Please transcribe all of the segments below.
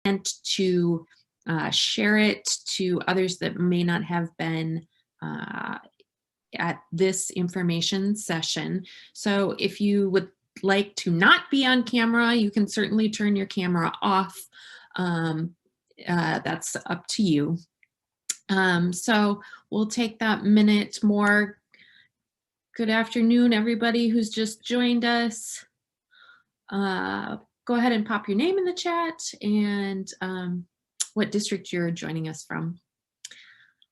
and to share it to others that may not have been at this information session. So if you would like to not be on camera, you can certainly turn your camera off. That's up to you. So we'll take that minute more. Good afternoon, everybody who's just joined us. Go ahead and pop your name in the chat and what district you're joining us from.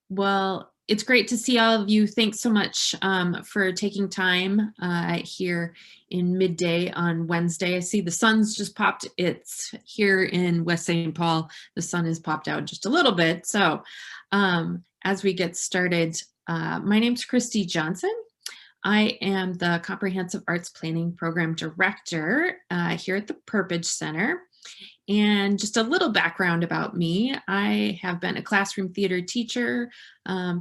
Well, it's great to see all of you. Thanks so much for taking time here in midday on Wednesday. I see the sun's just popped. It's here in West St. Paul. The sun has popped out just a little bit. So as we get started, my name's Kristi Johnson. I am the Comprehensive Arts Planning Program Director here at the Perpich Center. And just a little background about me, I have been a classroom theater teacher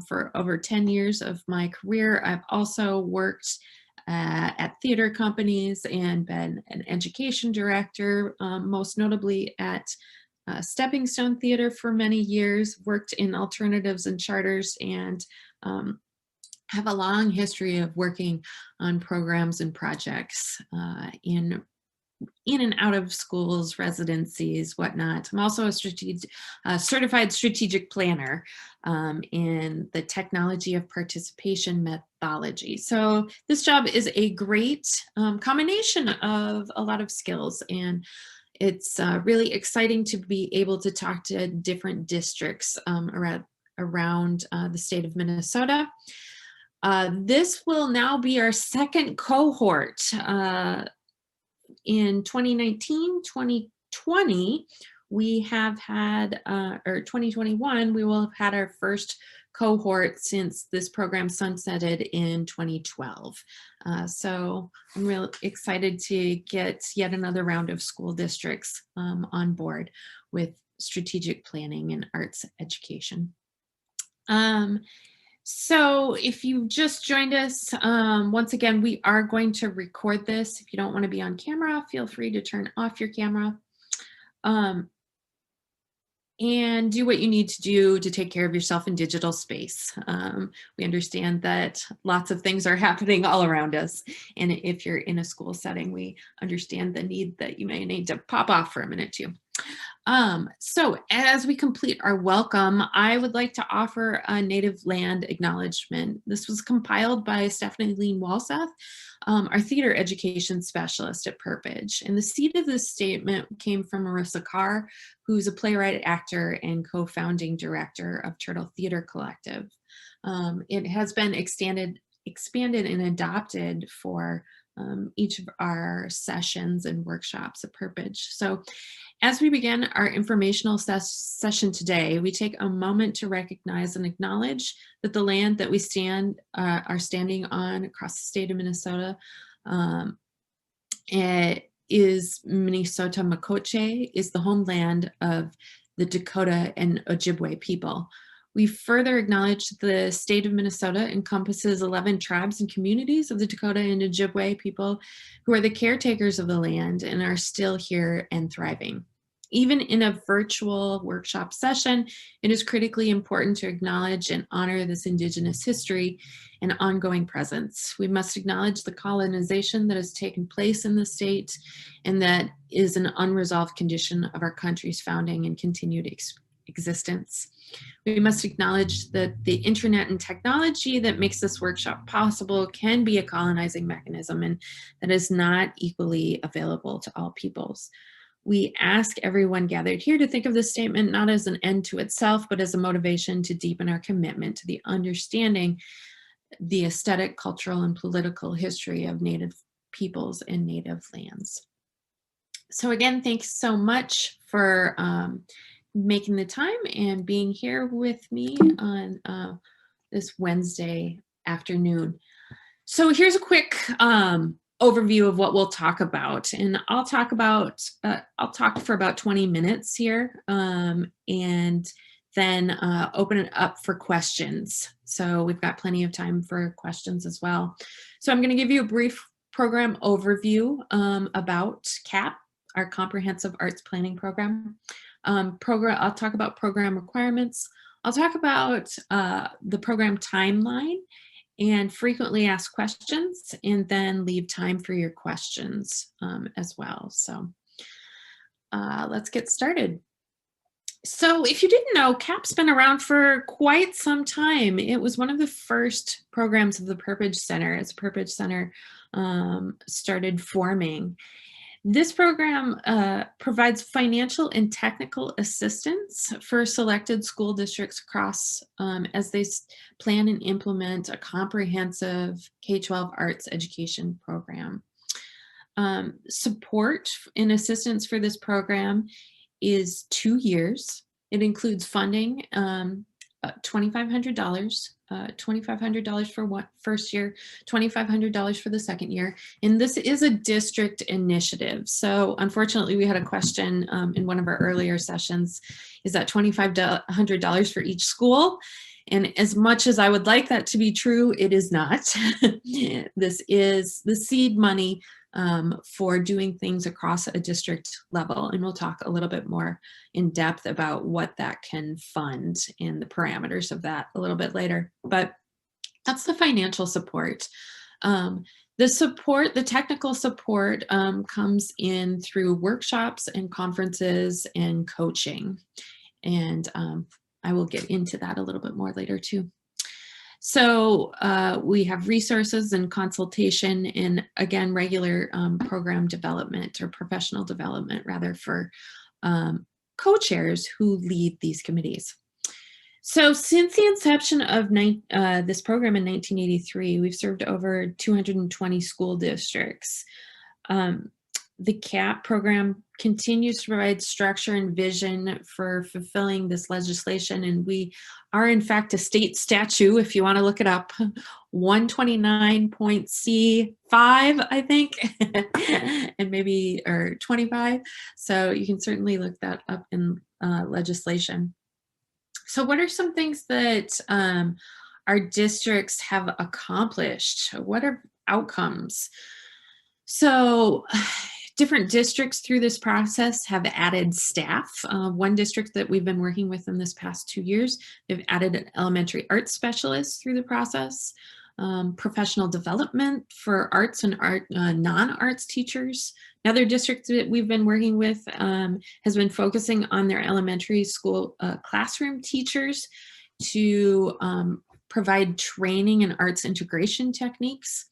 for over 10 years of my career. I've also worked at theater companies and been an education director, most notably at Stepping Stone Theater for many years, worked in alternatives and charters, and have a long history of working on programs and projects in and out of schools, residencies, whatnot. I'm also a certified strategic planner in the technology of participation methodology. So this job is a great combination of a lot of skills, and it's really exciting to be able to talk to different districts around the state of Minnesota. This will now be our second cohort. In 2019, 2020, we have had, or 2021, we will have had our first cohort since this program sunsetted in 2012. So I'm really excited to get yet another round of school districts on board with strategic planning and arts education. So if you just joined us, once again, we are going to record this. If you don't want to be on camera, feel free to turn off your camera and do what you need to do to take care of yourself in digital space. We understand that lots of things are happening all around us. And if you're in a school setting, we understand the need that you may need to pop off for a minute too. So as we complete our welcome, I would like to offer a native land acknowledgement. This was compiled by Stephanie Lean Walseth, our theater education specialist at Perpich. And the seed of this statement came from Marissa Carr, who's a playwright, actor, and co-founding director of Turtle Theater Collective. It has been expanded and adopted for each of our sessions and workshops at Perpich. So as we begin our informational session today, we take a moment to recognize and acknowledge that the land that we are standing on across the state of Minnesota is Minnesota Makoche, is the homeland of the Dakota and Ojibwe people. We further acknowledge the state of Minnesota encompasses 11 tribes and communities of the Dakota and Ojibwe people who are the caretakers of the land and are still here and thriving. Even in a virtual workshop session, it is critically important to acknowledge and honor this Indigenous history and ongoing presence. We must acknowledge the colonization that has taken place in the state and that is an unresolved condition of our country's founding and continued existence. We must acknowledge that the internet and technology that makes this workshop possible can be a colonizing mechanism and that is not equally available to all peoples. We ask everyone gathered here to think of this statement not as an end to itself, but as a motivation to deepen our commitment to the understanding the aesthetic, cultural, and political history of Native peoples and Native lands. So again, thanks so much for making the time and being here with me on this Wednesday afternoon. So here's a quick overview of what we'll talk about, and I'll talk for about 20 minutes here, and then open it up for questions. So we've got plenty of time for questions as well. So I'm going to give you a brief program overview about CAPP, our Comprehensive Arts Planning Program. I'll talk about program requirements. I'll talk about the program timeline and frequently asked questions, and then leave time for your questions as well. So let's get started. So if you didn't know, CAPP's been around for quite some time. It was one of the first programs of the Perpich Center as Perpich Center started forming. This program provides financial and technical assistance for selected school districts across as they plan and implement a comprehensive K-12 arts education program. Support and assistance for this program is 2 years. It includes funding, $2,500, $2,500 for first year, $2,500 for the second year. And this is a district initiative. So unfortunately, we had a question in one of our earlier sessions, is that $2,500 for each school? And as much as I would like that to be true, it is not. This is the seed money for doing things across a district level. And we'll talk a little bit more in depth about what that can fund and the parameters of that a little bit later. But that's the financial support. The technical support comes in through workshops and conferences and coaching. And I will get into that a little bit more later too. So we have resources and consultation and, again, regular program development or professional development rather for co-chairs who lead these committees. So since the inception of this program in 1983, we've served over 220 school districts. The CAPP program continues to provide structure and vision for fulfilling this legislation, and we are in fact a state statute, if you want to look it up, 129.C5, I think, and maybe, or 25. So you can certainly look that up in legislation. So what are some things that our districts have accomplished? What are outcomes? So different districts through this process have added staff. One district that we've been working with in this past 2 years, they've added an elementary arts specialist through the process, professional development for arts and non-arts teachers. Another district that we've been working with has been focusing on their elementary school classroom teachers to provide training in arts integration techniques.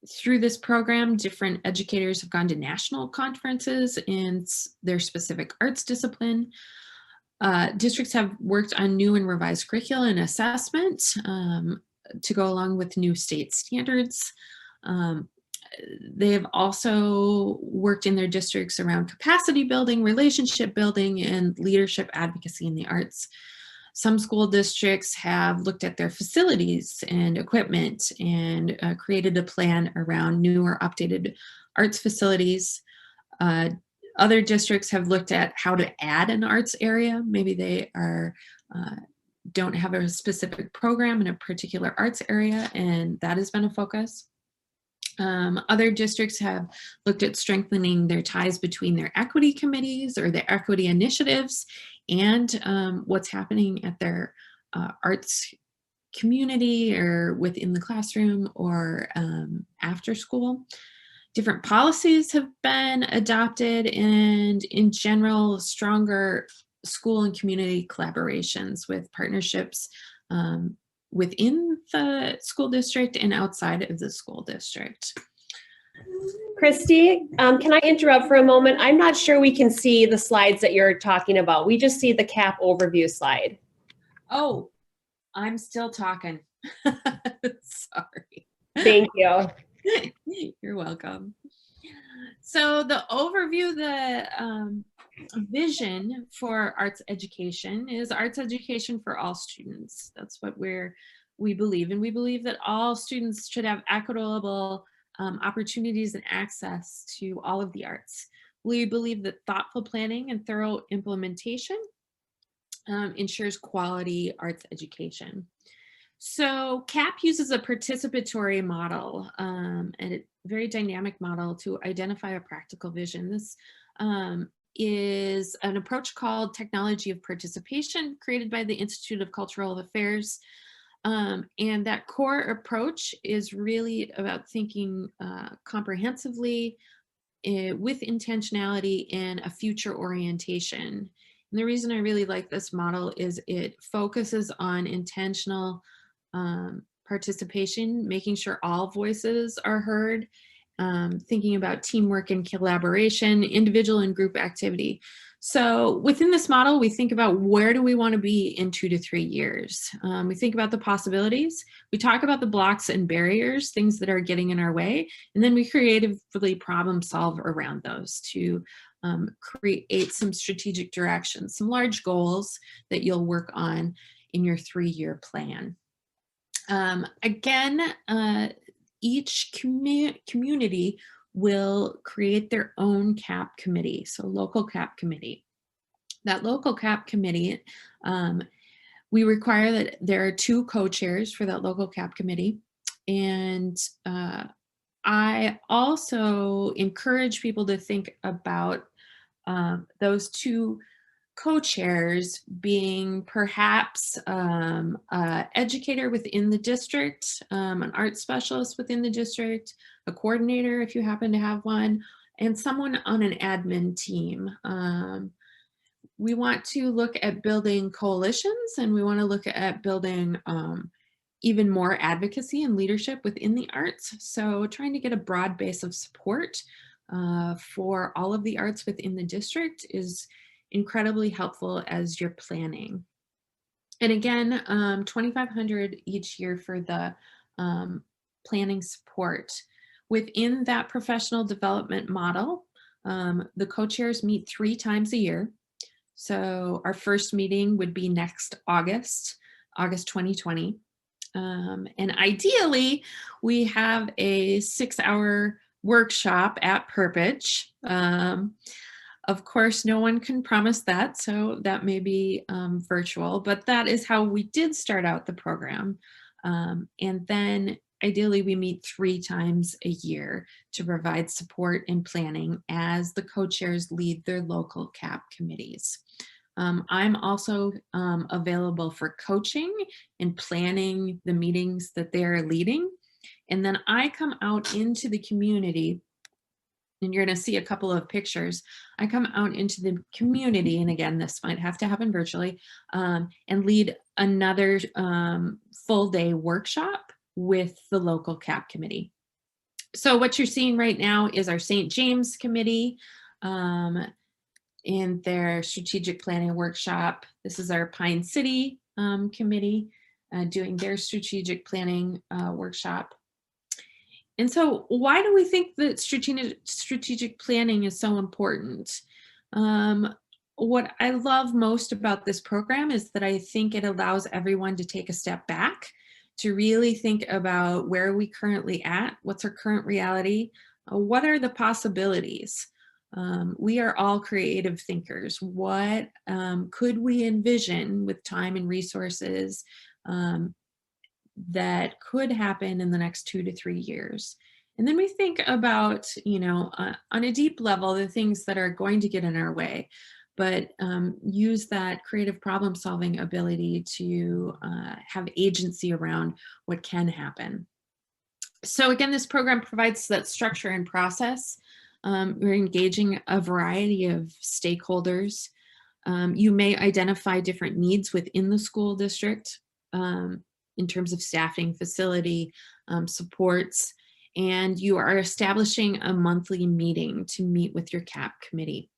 Through this program, different educators have gone to national conferences in their specific arts discipline. Districts have worked on new and revised curricula and assessment to go along with new state standards. They have also worked in their districts around capacity building, relationship building, and leadership advocacy in the arts. Some school districts have looked at their facilities and equipment and created a plan around new or updated arts facilities. Other districts have looked at how to add an arts area. Maybe they don't have a specific program in a particular arts area, and that has been a focus. Other districts have looked at strengthening their ties between their equity committees or their equity initiatives and what's happening at their arts community or within the classroom or after school. Different policies have been adopted, and in general, stronger school and community collaborations with partnerships within the school district and outside of the school district. Kristi, can I interrupt for a moment? I'm not sure we can see the slides that you're talking about. We just see the CAPP overview slide. Oh, I'm still talking. Sorry. Thank you. You're welcome. So the overview, the vision for arts education is arts education for all students. That's what we believe. And we believe that all students should have equitable opportunities and access to all of the arts. We believe that thoughtful planning and thorough implementation ensures quality arts education. So CAPP uses a participatory model and a very dynamic model to identify a practical vision. This is an approach called Technology of Participation, created by the Institute of Cultural Affairs. And that core approach is really about thinking comprehensively with intentionality and a future orientation. And the reason I really like this model is it focuses on intentional participation, making sure all voices are heard, thinking about teamwork and collaboration, individual and group activity. So within this model, we think about where do we want to be in 2 to 3 years. We think about the possibilities. We talk about the blocks and barriers, things that are getting in our way, and then we creatively problem solve around those to create some strategic directions, some large goals that you'll work on in your 3-year plan. Again, each community will create their own CAPP committee, so local CAPP committee. That local CAPP committee, we require that there are 2 co-chairs for that local CAPP committee. And I also encourage people to think about those 2 co-chairs being perhaps an educator within the district, an art specialist within the district, a coordinator if you happen to have one, and someone on an admin team. We want to look at building coalitions, and we want to look at building even more advocacy and leadership within the arts. So trying to get a broad base of support for all of the arts within the district is incredibly helpful as you're planning. And again, $2,500 each year for the planning support. Within that professional development model, the co-chairs meet 3 times a year. So our first meeting would be next August 2020. And ideally, we have a 6-hour workshop at Perpich. Of course, no one can promise that, so that may be virtual, but that is how we did start out the program. And then ideally, we meet 3 times a year to provide support and planning as the co-chairs lead their local CAPP committees. I'm also available for coaching and planning the meetings that they're leading. And then I come out into the community, and you're going to see a couple of pictures. I come out into the community, and again, this might have to happen virtually, and lead another full day workshop with the local CAPP committee. So what you're seeing right now is our St. James committee in their strategic planning workshop. This is our Pine City committee doing their strategic planning workshop. And so why do we think that strategic planning is so important? What I love most about this program is that I think it allows everyone to take a step back, to really think about where are we currently at, what's our current reality, what are the possibilities? We are all creative thinkers. What could we envision with time and resources that could happen in the next 2 to 3 years? And then we think about, on a deep level, the things that are going to get in our way, but use that creative problem solving ability to have agency around what can happen. So again, this program provides that structure and process. We're engaging a variety of stakeholders. You may identify different needs within the school district in terms of staffing, facility, supports, and you are establishing a monthly meeting to meet with your CAPP committee.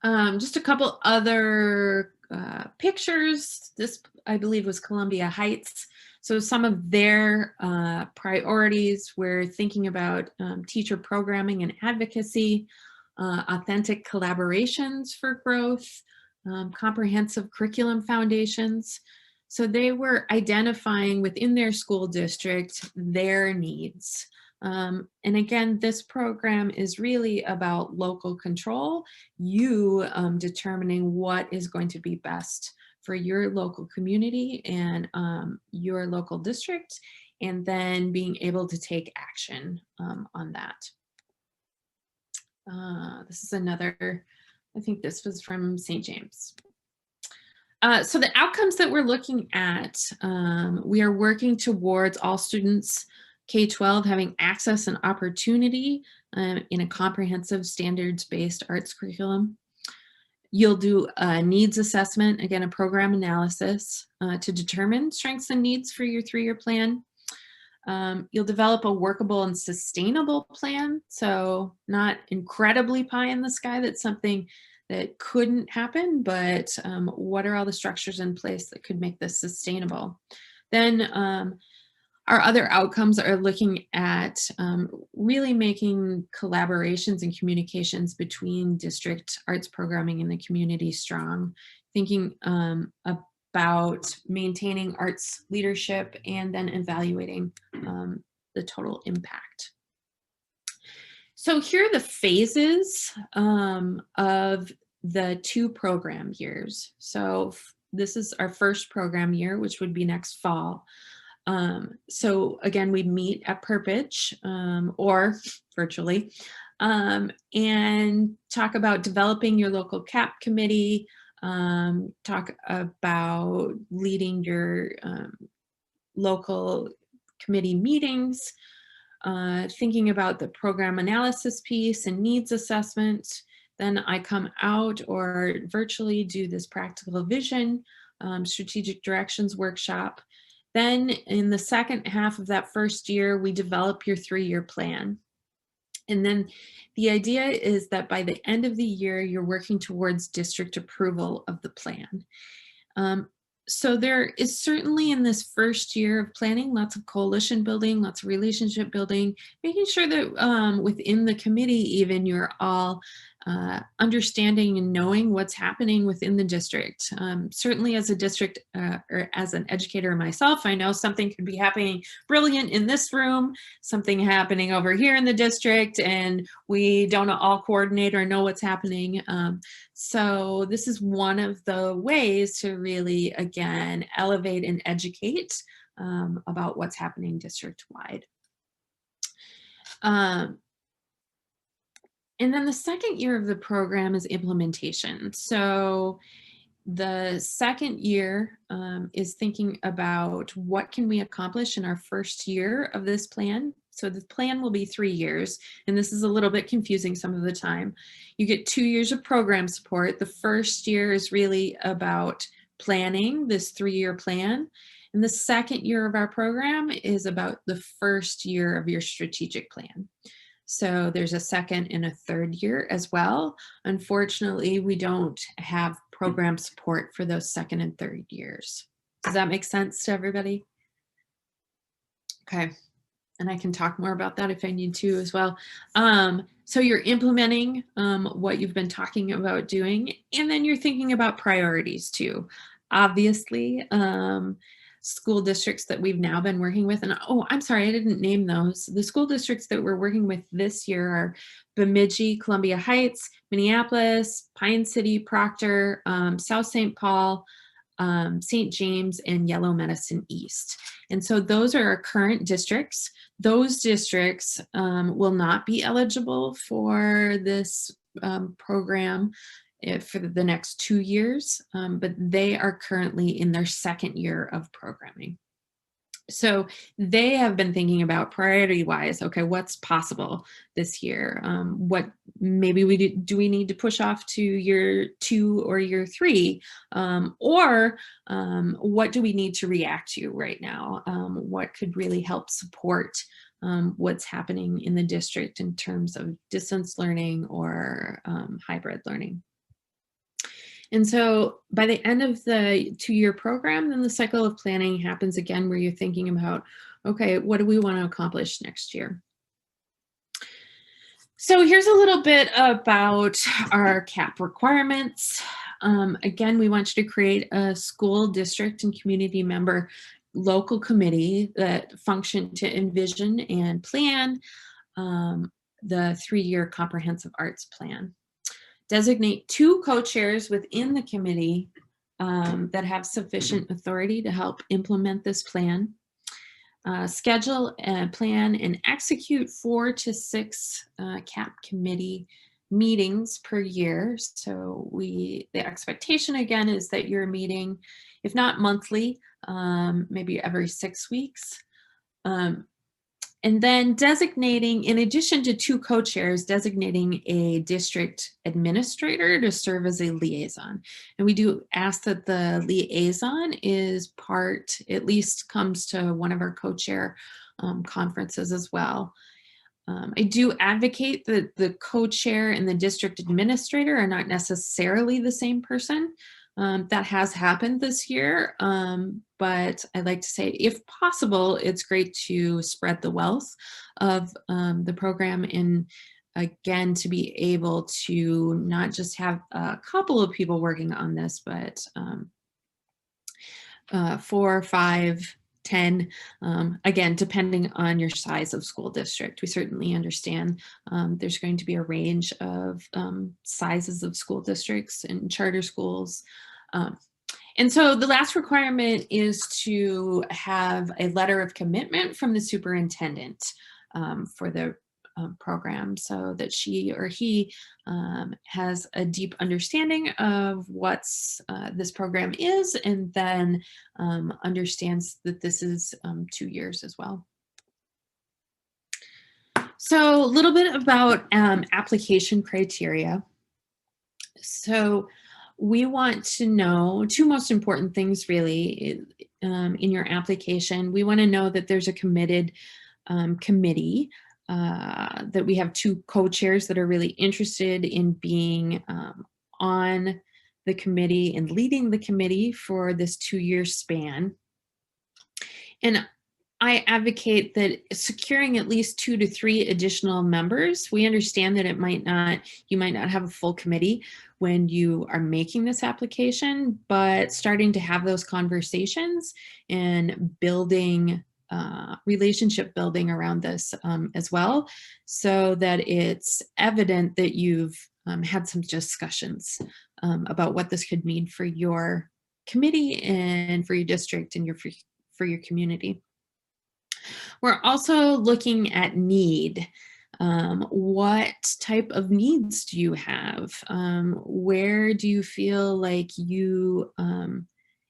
Just a couple other pictures. This, I believe, was Columbia Heights. So some of their priorities, we're thinking about teacher programming and advocacy, authentic collaborations for growth, comprehensive curriculum foundations. So they were identifying within their school district their needs. And again, this program is really about local control, you determining what is going to be best for your local community and your local district, and then being able to take action on that. This is another, I think this was from St. James. So the outcomes that we're looking at, we are working towards all students K-12 having access and opportunity in a comprehensive standards-based arts curriculum. You'll do a needs assessment, again, a program analysis to determine strengths and needs for your 3-year plan. You'll develop a workable and sustainable plan. So not incredibly pie in the sky, that's something that couldn't happen, but what are all the structures in place that could make this sustainable? Then our other outcomes are looking at really making collaborations and communications between district arts programming and the community strong, thinking about maintaining arts leadership and then evaluating the total impact. So here are the phases of the 2 program years. So this is our first program year, which would be next fall. So again, we meet at Perpich or virtually and talk about developing your local CAPP committee, talk about leading your local committee meetings, thinking about the program analysis piece and needs assessment. Then I come out or virtually do this practical vision, strategic directions workshop. Then in the second half of that first year, we develop your 3-year plan. And then the idea is that by the end of the year, you're working towards district approval of the plan. So there is certainly in this first year of planning, lots of coalition building, lots of relationship building, making sure that within the committee even you're all understanding and knowing what's happening within the district. Certainly as a district or as an educator myself, I know something could be happening brilliant in this room, something happening over here in the district, and we don't all coordinate or know what's happening. So this is one of the ways to really, again, elevate and educate about what's happening district-wide. And then the second year of the program is implementation. So the second year is thinking about what can we accomplish in our first year of this plan. So the plan will be 3 years, and this is a little bit confusing some of the time. You get 2 years of program support. The first year is really about planning this 3-year plan. And the second year of our program is about the first year of your strategic plan. So there's a second and a third year as well. Unfortunately, we don't have program support for those second and third years. Does that make sense to everybody? Okay. And I can talk more about that if I need to as well. So you're implementing what you've been talking about doing, and then you're thinking about priorities too. Obviously, school districts that we've now been working with, and oh, I'm sorry, I didn't name those. The school districts that we're working with this year are Bemidji, Columbia Heights, Minneapolis, Pine City, Proctor, South St. Paul, St. James, and Yellow Medicine East. And so those are our current districts. Those districts will not be eligible for this program for the next 2 years, but they are currently in their second year of programming. So they have been thinking about priority-wise, okay, what's possible this year? What maybe do we need to push off to year 2 or year 3? Or what do we need to react to right now? What could really help support what's happening in the district in terms of distance learning or hybrid learning? And so by the end of the 2-year program, then the cycle of planning happens again, where you're thinking about, okay, what do we want to accomplish next year? So here's a little bit about our CAPP requirements. Again, we want you to create a school district and community member local committee that function to envision and plan the 3-year comprehensive arts plan. Designate 2 co-chairs within the committee that have sufficient authority to help implement this plan. Schedule, plan, and execute 4 to 6 CAPP committee meetings per year. So the expectation again is that you're meeting, if not monthly, maybe every 6 weeks. And then designating, in addition to 2 co-chairs, designating a district administrator to serve as a liaison. And we do ask that the liaison is at least comes to one of our co-chair conferences as well. I do advocate that the co-chair and the district administrator are not necessarily the same person. That has happened this year, but I like to say, if possible, it's great to spread the wealth of the program, and again, to be able to not just have a couple of people working on this, but 4, 5, 10, again, depending on your size of school district. We certainly understand there's going to be a range of sizes of school districts and charter schools. And so the last requirement is to have a letter of commitment from the superintendent for the program, so that she or he has a deep understanding of what this program is, and then understands that this is 2 years as well. So a little bit about application criteria. So we want to know 2 most important things really in your application. We want to know that there's a committed committee, that we have 2 co-chairs that are really interested in being on the committee and leading the committee for this 2-year span. And I advocate that securing at least 2 to 3 additional members. We understand that you might not have a full committee when you are making this application, but starting to have those conversations and building relationship building around this as well, so that it's evident that you've had some discussions about what this could mean for your committee and for your district and for your community. We're also looking at need. What type of needs do you have? Where do you feel like you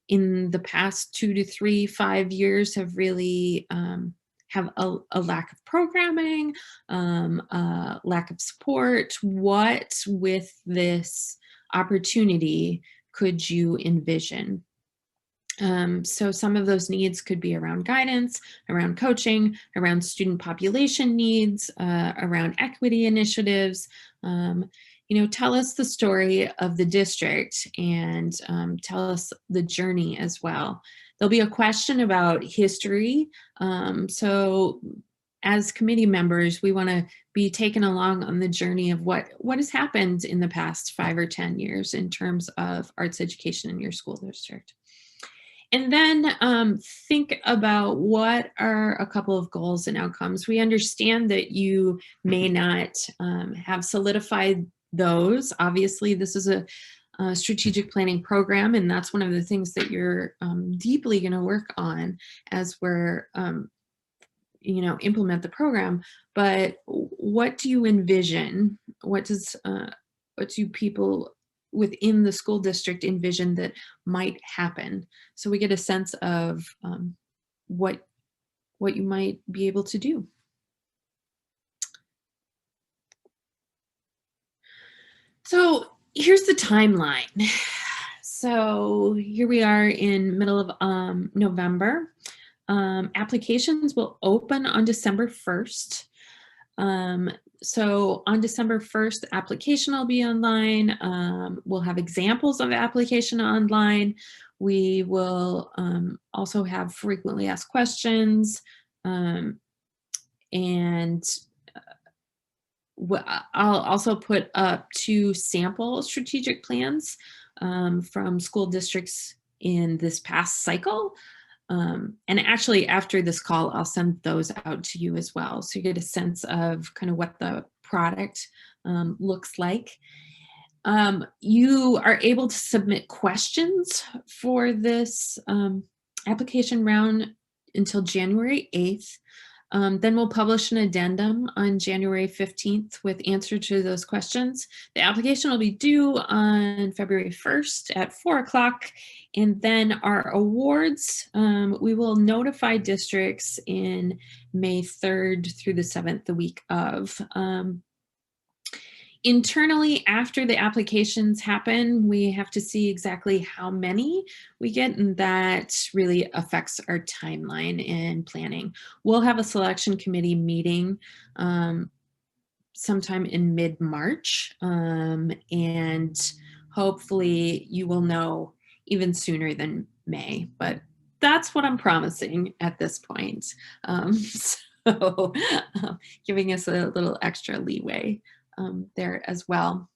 in the past 2 to 3, 5 years have really have a lack of programming, a lack of support? What with this opportunity could you envision? So some of those needs could be around guidance, around coaching, around student population needs, around equity initiatives. Tell us the story of the district, and tell us the journey as well. There'll be a question about history. So as committee members, we want to be taken along on the journey of what has happened in the past 5 or 10 years in terms of arts education in your school district. And then think about what are a couple of goals and outcomes. We understand that you may not have solidified those. Obviously, this is a strategic planning program, and that's one of the things that you're deeply going to work on as we're implement the program. But what do you envision? What do people within the school district envision that might happen? So we get a sense of what you might be able to do. So here's the timeline. So here we are in middle of November. Applications will open on December 1st. So on December 1st, the application will be online. We'll have examples of application online. We will also have frequently asked questions. And I'll also put up 2 sample strategic plans from school districts in this past cycle. And actually, after this call, I'll send those out to you as well, so you get a sense of kind of what the product looks like. You are able to submit questions for this application round until January 8th. Then we'll publish an addendum on January 15th with answer to those questions. The application will be due on February 1st at 4 o'clock. And then our awards, we will notify districts in May 3rd through the 7th, the week of. Internally, after the applications happen, we have to see exactly how many we get, and that really affects our timeline and planning. We'll have a selection committee meeting sometime in mid-March, and hopefully you will know even sooner than May, but that's what I'm promising at this point. So giving us a little extra leeway there as well.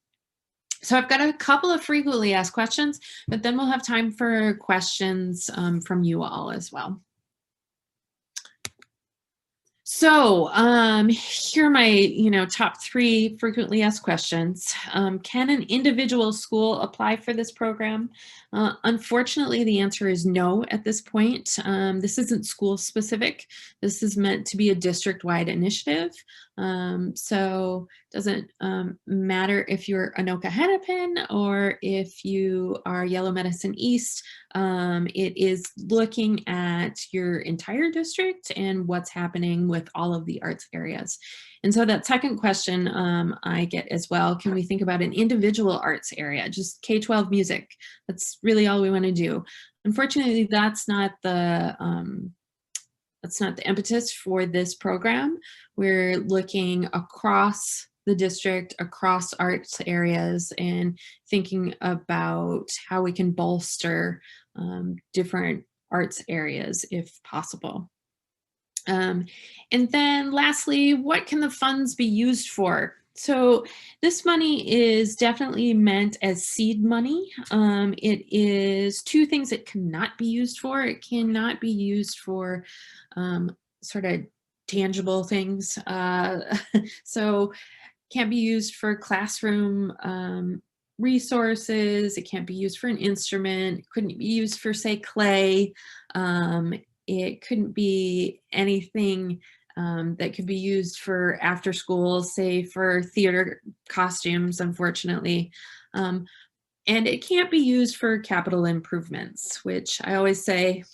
So I've got a couple of frequently asked questions, but then we'll have time for questions from you all as well. So here are my, top 3 frequently asked questions. Can an individual school apply for this program? Unfortunately, the answer is no at this point. This isn't school specific. This is meant to be a district-wide initiative. So it doesn't matter if you're Anoka Hennepin or if you are Yellow Medicine East. It is looking at your entire district and what's happening with all of the arts areas. And so that second question I get as well, can we think about an individual arts area, just K-12 music? That's really all we want to do. Unfortunately, that's not the impetus for this program. We're looking across the district, across arts areas, and thinking about how we can bolster different arts areas if possible. And then lastly, what can the funds be used for? So this money is definitely meant as seed money. It is 2 things it cannot be used for. It cannot be used for sort of tangible things. So can't be used for classroom resources. It can't be used for an instrument. It couldn't be used for, say, clay. It couldn't be anything that could be used for after school, say for theater costumes, unfortunately. And it can't be used for capital improvements, which I always say,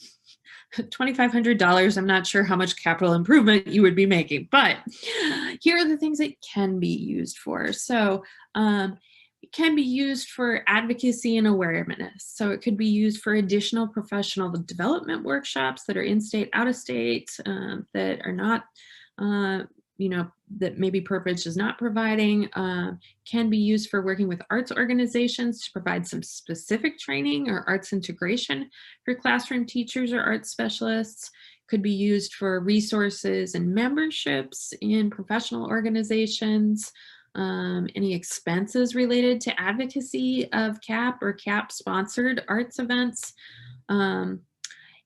$2,500, I'm not sure how much capital improvement you would be making, but here are the things it can be used for. So it can be used for advocacy and awareness. So it could be used for additional professional development workshops that are in-state, out-of-state, that are not, that maybe Perpich is not providing. Can be used for working with arts organizations to provide some specific training or arts integration for classroom teachers or arts specialists. Could be used for resources and memberships in professional organizations. Any expenses related to advocacy of CAPP or CAPP sponsored arts events.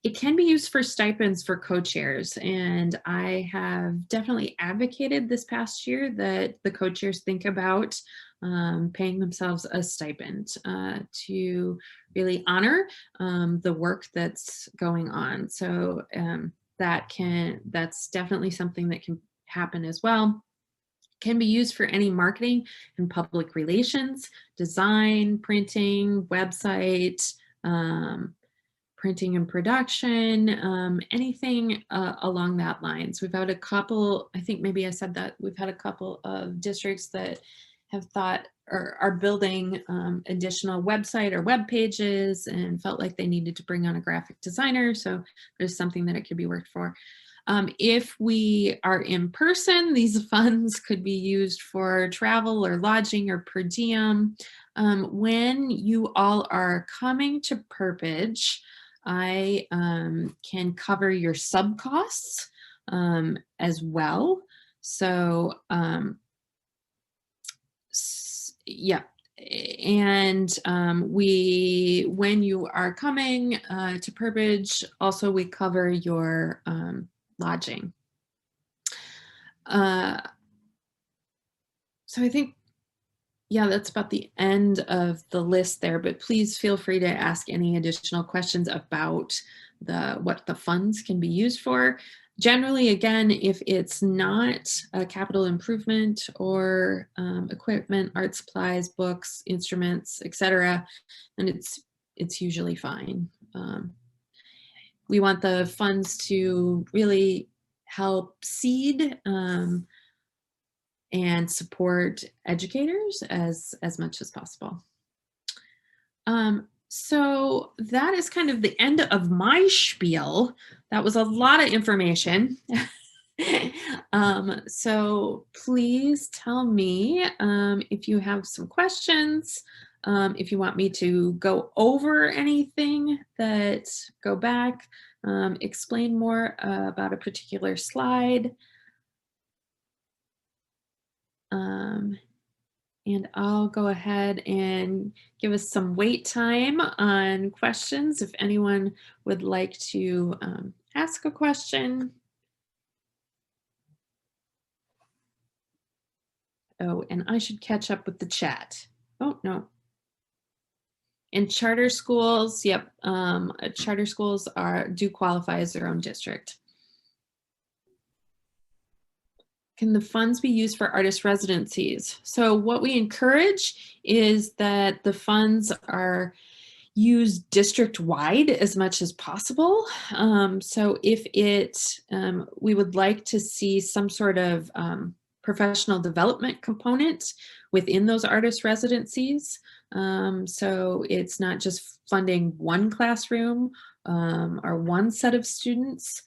It can be used for stipends for co-chairs, and I have definitely advocated this past year that the co-chairs think about paying themselves a stipend to really honor the work that's going on. So that's definitely something that can happen as well. Can be used for any marketing and public relations, design, printing, website, printing and production, anything along that lines. We've had a couple, I think maybe I said that, we've had a couple of districts that have thought or are building additional website or web pages and felt like they needed to bring on a graphic designer. So there's something that it could be worked for. If we are in person, these funds could be used for travel or lodging or per diem. When you all are coming to Perpich, I can cover your sub costs as well. So yeah. And when you are coming to Perpich, also we cover your lodging. So I think, yeah, that's about the end of the list there, but please feel free to ask any additional questions about what the funds can be used for. Generally, again, if it's not a capital improvement or equipment, art supplies, books, instruments, etc., then it's usually fine. We want the funds to really help seed and support educators as much as possible. So that is kind of the end of my spiel. That was a lot of information. So please tell me if you have some questions, if you want me to go over anything, that go back, explain more about a particular slide. And I'll go ahead and give us some wait time on questions if anyone would like to ask a question. Oh, and I should catch up with the chat. Oh, no. And charter schools, yep, charter schools do qualify as their own district. Can the funds be used for artist residencies? So what we encourage is that the funds are used district-wide as much as possible. So if we would like to see some sort of professional development component within those artist residencies. So it's not just funding one classroom or one set of students.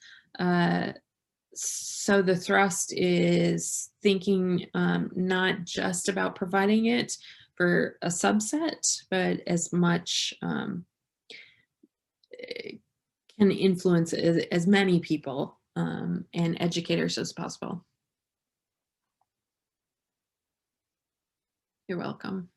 So the thrust is thinking not just about providing it for a subset, but as much can influence as many people and educators as possible. You're welcome.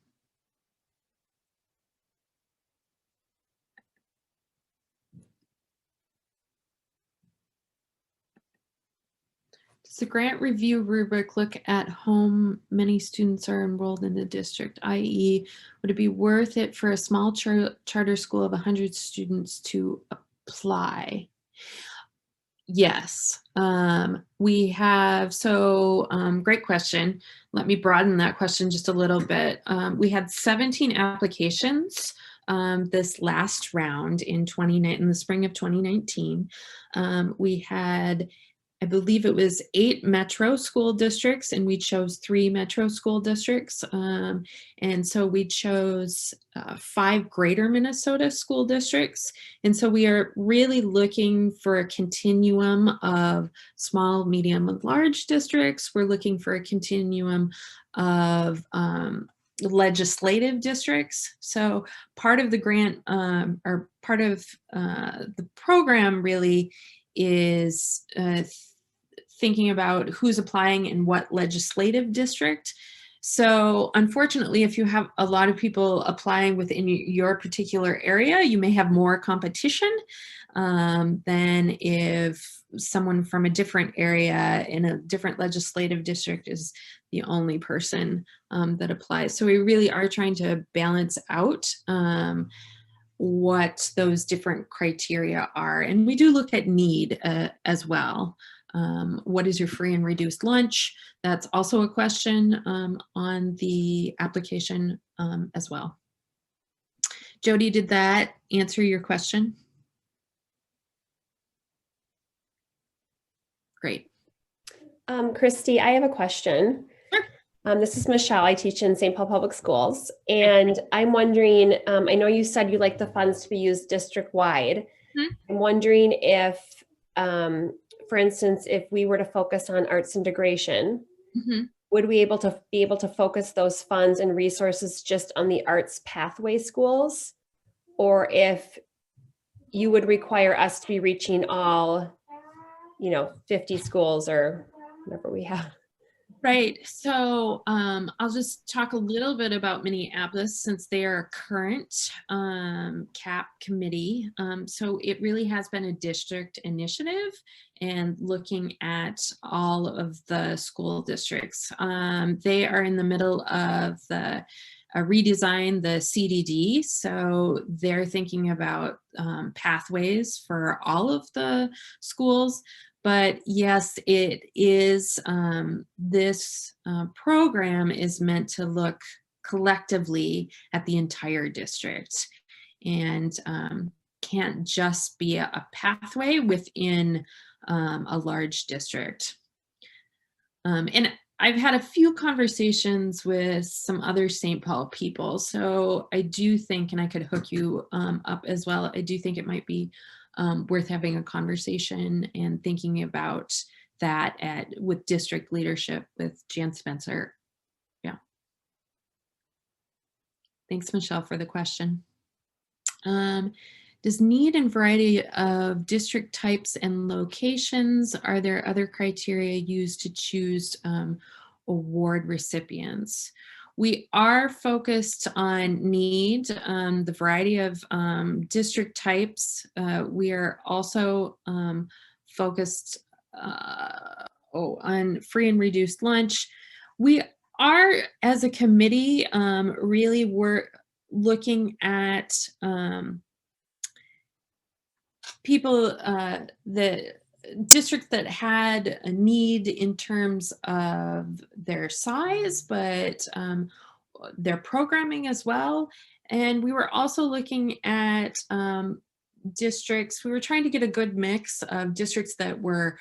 Does the grant review rubric look at how many students are enrolled in the district, i.e., would it be worth it for a small charter school of 100 students to apply? Yes, we have, great question. Let me broaden that question just a little bit. We had 17 applications this last round in the spring of 2019. We had, I believe it was 8 metro school districts, and we chose 3 metro school districts. And so we chose 5 greater Minnesota school districts. And so we are really looking for a continuum of small, medium, and large districts. We're looking for a continuum of legislative districts. So part of the grant or part of the program really is thinking about who's applying in what legislative district. So unfortunately, if you have a lot of people applying within your particular area, you may have more competition than if someone from a different area in a different legislative district is the only person that applies. So we really are trying to balance out what those different criteria are. And we do look at need as well. What is your free and reduced lunch? That's also a question on the application as well. Jody, did that answer your question? Great. Kristi, I have a question. Sure. This is Michelle. I teach in St. Paul Public Schools, and I'm wondering, I know you said you like the funds to be used district-wide. I'm wondering if, for instance, if we were to focus on arts integration, would we be able to focus those funds and resources just on the arts pathway schools? Or if you would require us to be reaching all, 50 schools or whatever we have? Right. So I'll just talk a little bit about Minneapolis since they are a current CAPP committee. So it really has been a district initiative and looking at all of the school districts. They are in the middle of the redesign the CDD. So they're thinking about pathways for all of the schools. But yes, it is, this program is meant to look collectively at the entire district, and can't just be a pathway within a large district. And I've had a few conversations with some other St. Paul people, so I do think, and I could hook you up as well, I do think it might be worth having a conversation and thinking about that with district leadership with Jan Spencer. Yeah. Thanks, Michelle, for the question. Does need and variety of district types and locations, are there other criteria used to choose award recipients? We are focused on need, the variety of district types. We are also focused on free and reduced lunch. We are, as a committee, really we're looking at people, the districts that had a need in terms of their size, but their programming as well. And we were also looking at districts, we were trying to get a good mix of districts that were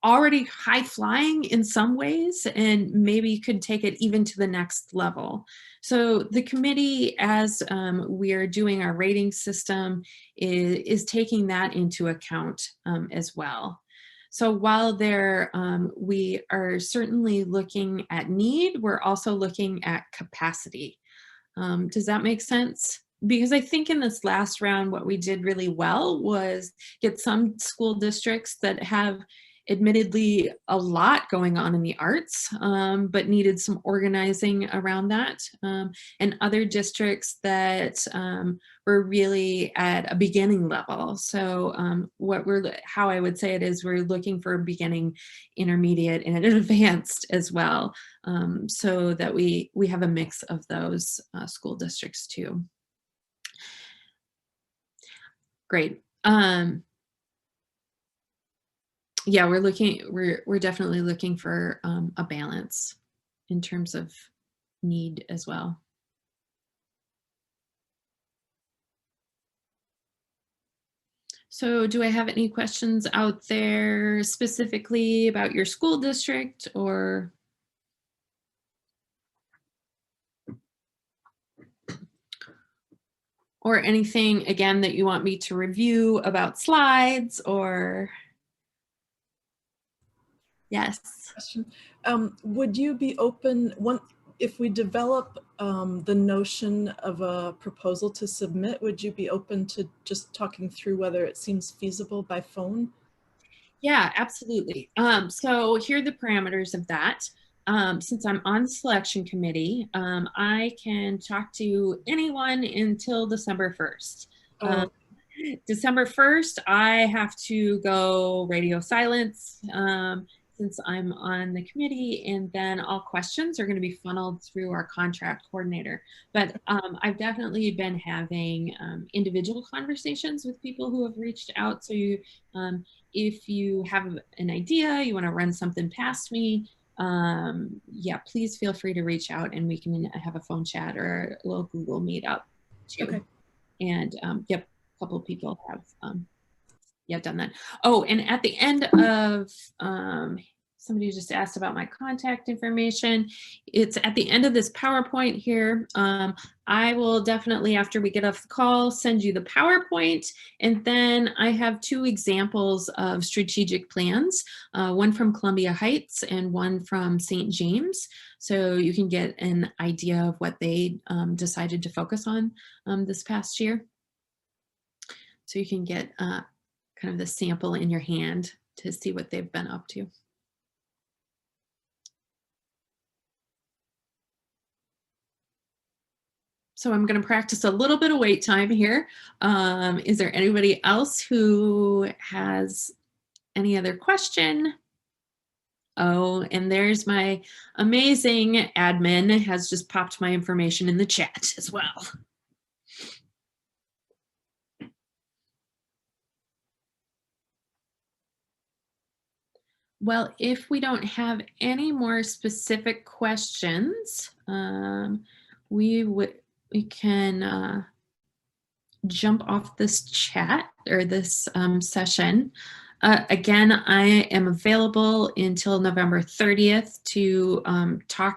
already high flying in some ways and maybe could take it even to the next level. So the committee, as we are doing our rating system, is taking that into account as well. So while we are certainly looking at need, we're also looking at capacity. Does that make sense? Because I think in this last round, what we did really well was get some school districts that have admittedly a lot going on in the arts, but needed some organizing around that, and other districts that were really at a beginning level. So how I would say it is we're looking for a beginning, intermediate, and an advanced as well, so that we have a mix of those school districts too. Great. Yeah, we're definitely looking for a balance in terms of need as well. So do I have any questions out there specifically about your school district or? Or anything, again, that you want me to review about slides or? Yes. Question. Would you be open, if we develop the notion of a proposal to submit, would you be open to just talking through whether it seems feasible by phone? Yeah, absolutely. So here are the parameters of that. Since I'm on the selection committee, I can talk to anyone until December 1st. December 1st, I have to go radio silence since I'm on the committee, and then all questions are going to be funneled through our contract coordinator. But I've definitely been having individual conversations with people who have reached out. So if you have an idea, you want to run something past me, yeah, please feel free to reach out and we can have a phone chat or a little Google Meetup too. Okay. And yep, a couple of people have done that. Oh, and at the end of, somebody just asked about my contact information. It's at the end of this PowerPoint here. I will definitely, after we get off the call, send you the PowerPoint. And then I have 2 examples of strategic plans, one from Columbia Heights and one from St. James. So you can get an idea of what they decided to focus on this past year. So you can get kind of the sample in your hand to see what they've been up to. So I'm going to practice a little bit of wait time here. Is there anybody else who has any other question? Oh, and there's my amazing admin has just popped my information in the chat as well. Well, if we don't have any more specific questions, we can jump off this chat or this session. Again, I am available until November 30th to talk